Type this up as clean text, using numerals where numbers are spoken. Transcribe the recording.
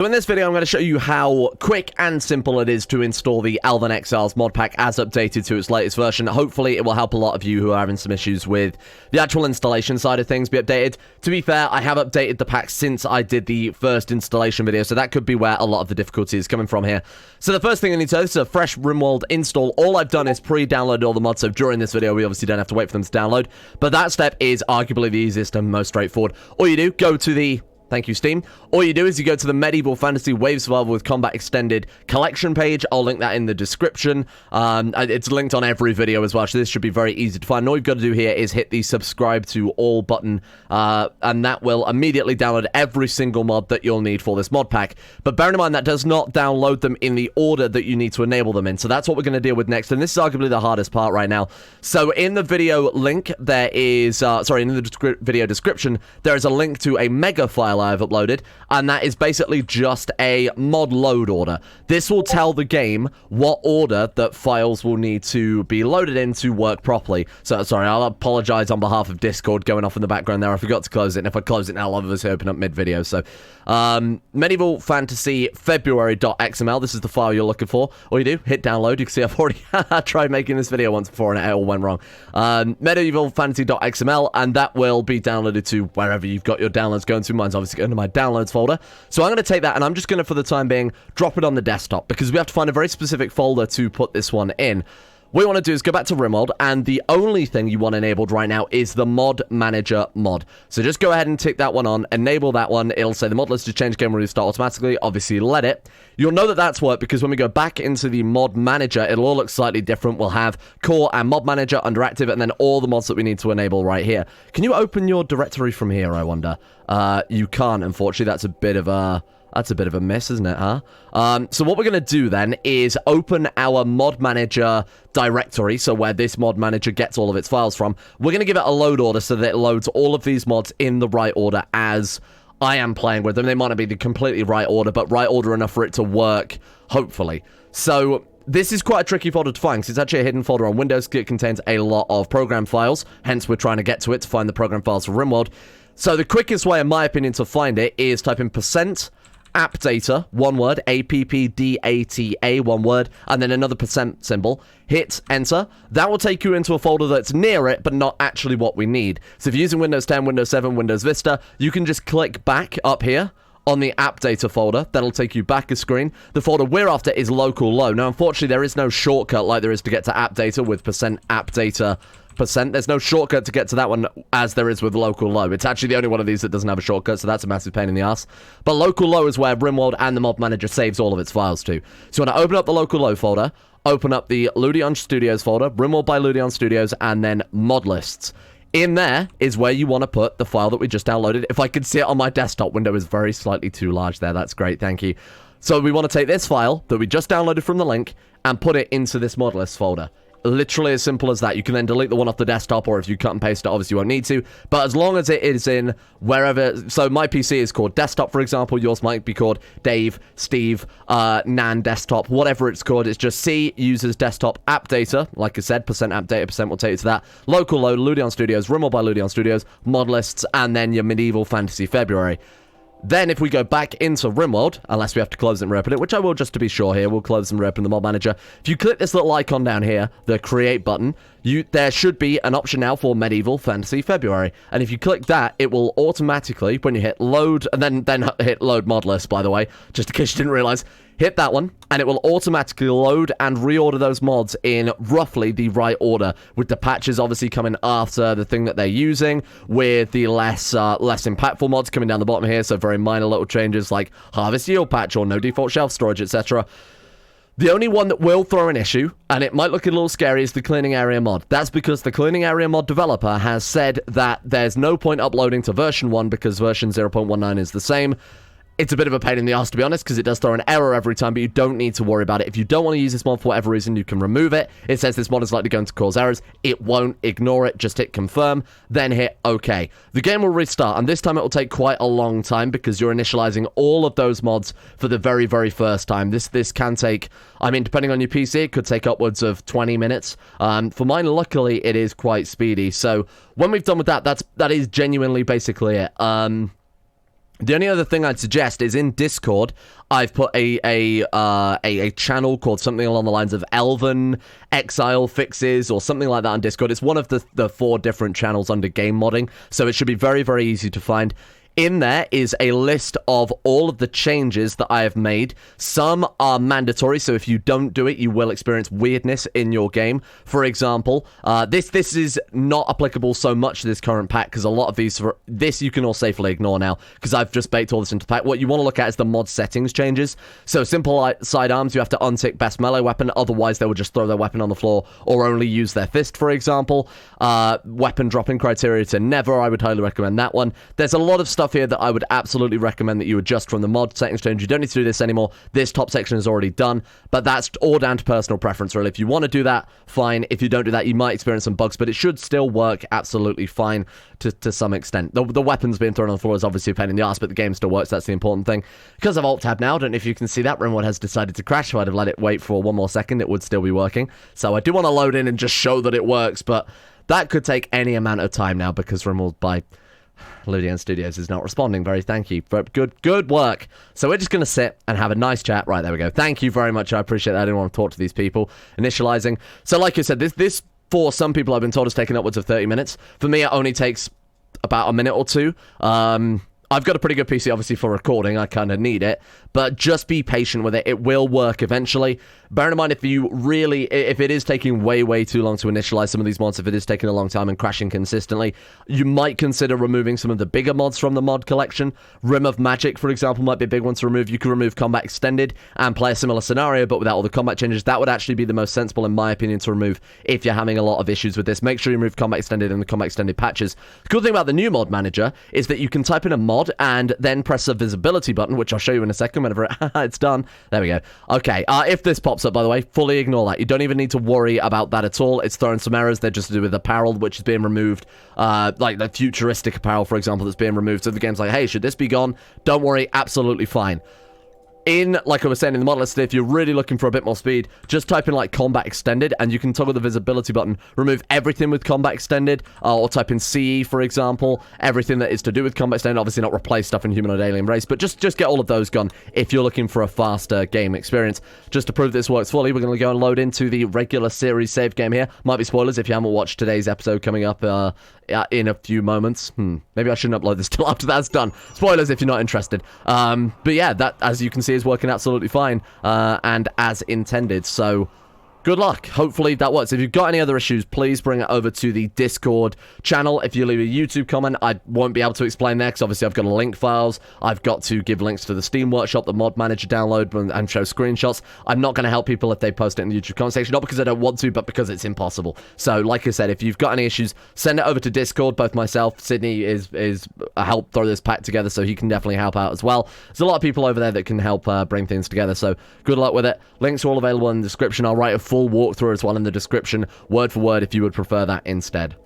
So in this video, I'm going to show you how quick and simple it is to install the Elven Exiles mod pack as updated to its latest version. Hopefully, it will help a lot of you who are having some issues with the actual installation side of things be updated. To be fair, I have updated the pack since I did the first installation video, so that could be where a lot of the difficulty is coming from here. So the first thing I need to do is a fresh Rimworld install. All I've done is pre-download all the mods, so during this video, we obviously don't have to wait for them to download, but that step is arguably the easiest and most straightforward. All you do, go to the... Thank you, Steam. All you do is you go to the Medieval Fantasy Wave Survival with Combat Extended collection page. I'll link that in the description. It's linked on every video as well, so this should be very easy to find. All you've got to do here is hit the subscribe to all button, and that will immediately download every single mod that you'll need for this mod pack. But bear in mind, that does not download them in the order that you need to enable them in. So that's what we're going to deal with next, and this is arguably the hardest part right now. So in the video link, there is, in the video description, there is a link to a mega file I've uploaded, and that is basically just a mod load order. This will tell the game what order that files will need to be loaded in to work properly. So, sorry, I'll apologize on behalf of Discord going off in the background there. I forgot to close it, and if I close it now, I'll obviously open up mid-video. So, Medieval Fantasy February.xml, this is the file you're looking for. All you do, hit download. You can see I've already tried making this video once before, and it all went wrong. Medieval Fantasy.xml, and that will be downloaded to wherever you've got your downloads going to. Mine's obviously going to my downloads folder. So I'm going to take that, and I'm just going to, for the time being, drop it on the desktop, because we have to find a very specific folder to put this one in. What you want to do is go back to Rimworld, and the only thing you want enabled right now is the Mod Manager mod. So just go ahead and tick that one on, enable that one. It'll say the mod list to change game will restart automatically. Obviously, let it. You'll know that that's worked because when we go back into the Mod Manager, it'll all look slightly different. We'll have Core and Mod Manager under Active, and then all the mods that we need to enable right here. Can you open your directory from here, I wonder? You can't, unfortunately. That's a bit of a miss, isn't it, huh? So what we're going to do then is open our mod manager directory, so where this mod manager gets all of its files from. We're going to give it a load order so that it loads all of these mods in the right order as I am playing with them. They might not be the completely right order, but right order enough for it to work, hopefully. So this is quite a tricky folder to find because it's actually a hidden folder on Windows. It contains a lot of program files, hence we're trying to get to it to find the program files for Rimworld. So the quickest way, in my opinion, to find it is type in %appdata, one word, APPDATA, one word, and then another % symbol. Hit enter. That will take you into a folder that's near it, but not actually what we need. So if you're using Windows 10, Windows 7, Windows Vista, you can just click back up here on the AppData folder. That'll take you back a screen. The folder we're after is LocalLow. Now, unfortunately, there is no shortcut like there is to get to AppData with %appdata%. There's no shortcut to get to that one as there is with LocalLow. It's actually the only one of these that doesn't have a shortcut, so that's a massive pain in the ass. But LocalLow is where Rimworld and the Mod Manager saves all of its files to. So you want to open up the LocalLow folder, open up the Ludion Studios folder, Rimworld by Ludion Studios, and then mod lists. In there is where you want to put the file that we just downloaded. If I could see it on my desktop window, is very slightly too large there. That's great, thank you. So we want to take this file that we just downloaded from the link and put it into this mod list folder. Literally as simple as that. You can then delete the one off the desktop, or if you cut and paste it, obviously you won't need to. But as long as it is in wherever... So my PC is called desktop, for example. Yours might be called Dave, Steve, Nan desktop, whatever it's called. It's just C uses desktop app data. Like I said, %appdata% will take you to that. LocalLow, Ludion Studios, Rimworld by Ludion Studios, mod lists, and then your Medieval Fantasy February. Then, if we go back into Rimworld, unless we have to close and reopen it, which I will just to be sure here, we'll close and reopen the mod manager. If you click this little icon down here, the create button, there should be an option now for Medieval Fantasy February. And if you click that, it will automatically, when you hit load, and then hit load mod list, by the way, just in case you didn't realize, hit that one, and it will automatically load and reorder those mods in roughly the right order, with the patches obviously coming after the thing that they're using, with the less impactful mods coming down the bottom here, so very minor little changes like Harvest Yield patch or no default shelf storage, etc. The only one that will throw an issue, and it might look a little scary, is the cleaning area mod. That's because the cleaning area mod developer has said that there's no point uploading to version 1 because version 0.19 is the same. It's a bit of a pain in the ass, to be honest, because it does throw an error every time, but you don't need to worry about it. If you don't want to use this mod for whatever reason, you can remove it. It says this mod is likely going to cause errors. It won't. Ignore it. Just hit confirm, then hit OK. The game will restart, and this time it will take quite a long time because you're initializing all of those mods for the very, very first time. This can take, I mean, depending on your PC, it could take upwards of 20 minutes. For mine, luckily, it is quite speedy. So when we've done with that, that is genuinely basically it. The only other thing I'd suggest is in Discord, I've put a channel called something along the lines of Elven-faq fixes or something like that on Discord. It's one of the 4 different channels under game modding, so it should be very, very easy to find. In there is a list of all of the changes that I have made. Some are mandatory, so if you don't do it, you will experience weirdness in your game. For example, this is not applicable so much to this current pack, because a lot of this you can all safely ignore now, because I've just baked all this into the pack. What you want to look at is the mod settings changes. So simple sidearms, you have to untick best melee weapon, otherwise they will just throw their weapon on the floor or only use their fist, for example. Weapon dropping criteria to never, I would highly recommend that one. There's a lot of stuff here that I would absolutely recommend that you adjust from the mod settings change. You don't need to do this anymore. This top section is already done, but that's all down to personal preference, really. If you want to do that, fine. If you don't do that, you might experience some bugs, but it should still work absolutely fine to some extent. The weapons being thrown on the floor is obviously a pain in the ass, but the game still works. That's the important thing. Because of Alt-Tab now, I don't know if you can see that, Rimworld has decided to crash. If I'd have let it wait for one more second, it would still be working. So I do want to load in and just show that it works, but that could take any amount of time now, because Rimworld by Ludian Studios is not responding. Very thank you. Good work. So we're just going to sit and have a nice chat. Right, there we go. Thank you very much. I appreciate that. I didn't want to talk to these people. Initializing. So like I said, this for some people I've been told is taking upwards of 30 minutes. For me, it only takes about a minute or two. I've got a pretty good PC, obviously, for recording. I kind of need it. But just be patient with it. It will work eventually. Bear in mind, if it is taking way too long to initialize some of these mods, if it is taking a long time and crashing consistently, you might consider removing some of the bigger mods from the mod collection. Rim of Magic, for example, might be a big one to remove. You could remove Combat Extended and play a similar scenario, but without all the combat changes. That would actually be the most sensible, in my opinion, to remove if you're having a lot of issues with this. Make sure you remove Combat Extended and the Combat Extended patches. The cool thing about the new mod manager is that you can type in a mod and then press the visibility button, which I'll show you in a second whenever it's done. There we go. Okay, if this pops up, by the way, fully ignore that. You don't even need to worry about that at all. It's throwing some errors. They're just to do with apparel, which is being removed. Like the futuristic apparel, for example, that's being removed. So the game's like, hey, should this be gone? Don't worry, absolutely fine. Like I was saying in the mod list, if you're really looking for a bit more speed, just type in like Combat Extended and you can toggle the visibility button, remove everything with Combat Extended, or type in CE, for example, everything that is to do with Combat Extended. Obviously not replace stuff in Humanoid Alien Race, but just get all of those gone if you're looking for a faster game experience. Just to prove this works fully, we're going to go and load into the regular series save game here. Might be spoilers if you haven't watched today's episode coming up in a few moments. Maybe I shouldn't upload this till after that's done. Spoilers if you're not interested. But yeah, that, as you can see, is working absolutely fine and as intended. So good luck. Hopefully that works. If you've got any other issues, please bring it over to the Discord channel. If you leave a YouTube comment, I won't be able to explain there because obviously I've got to link files. I've got to give links to the Steam Workshop, the mod manager download, and show screenshots. I'm not going to help people if they post it in the YouTube comment section, not because I don't want to, but because it's impossible. So like I said, if you've got any issues, send it over to Discord. Both myself, Sydney is a help throw this pack together, so he can definitely help out as well. There's a lot of people over there that can help bring things together, so good luck with it. Links are all available in the description. I'll write a full walkthrough as well in the description, word for word, if you would prefer that instead.